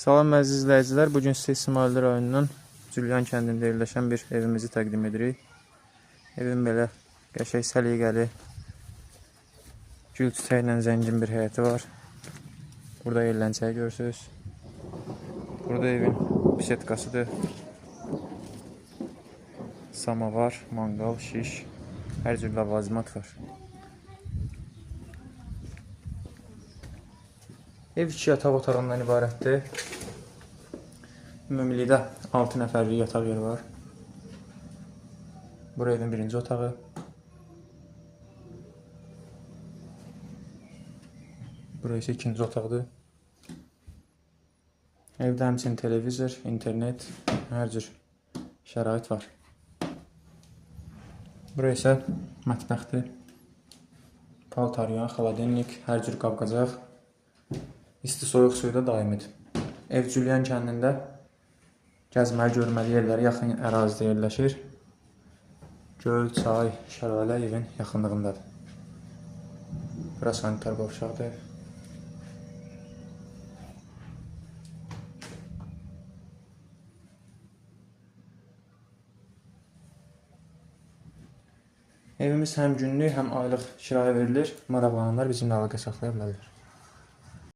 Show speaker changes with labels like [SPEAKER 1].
[SPEAKER 1] Salam əziz izləyicilər, bugün sizə İsmail rayonunun Cülyan kəndində yerləşən bir evimizi təqdim edirik. Evin belə qəşəng səliqəli, gül çiçəklə zəngin bir həyəti var. Burada yerlənçəyi görürsünüz. Burada evin bisetkasıdır. Samavar, manqal, şiş, hər cür ləvazimat var. Ev 2 yataq otağından ibarətdir. Ümumilikdə 6 nəfərlik yataq yeri var. Bura evin birinci otağı. Bura isə ikinci otaqdır. Evdə həmçinin televizor, internet, hər cür şərait var. Bura isə mətbəxdir. Paltaryan, xaladenlik, hər cür qab-qacaq. İsti-soyuq suyu da daimidir. Ev Cülyan kəndində gəzməli, görməli yerlərə yaxın ərazidə yerləşir. Göl, çay, şəlalə evin yaxınlığındadır. Bura sanitar qovşaqdır. Evimiz həm günlük, həm aylıq kiraya verilir. Maraqlananlar bizimlə əlaqə saxlaya bilərlər.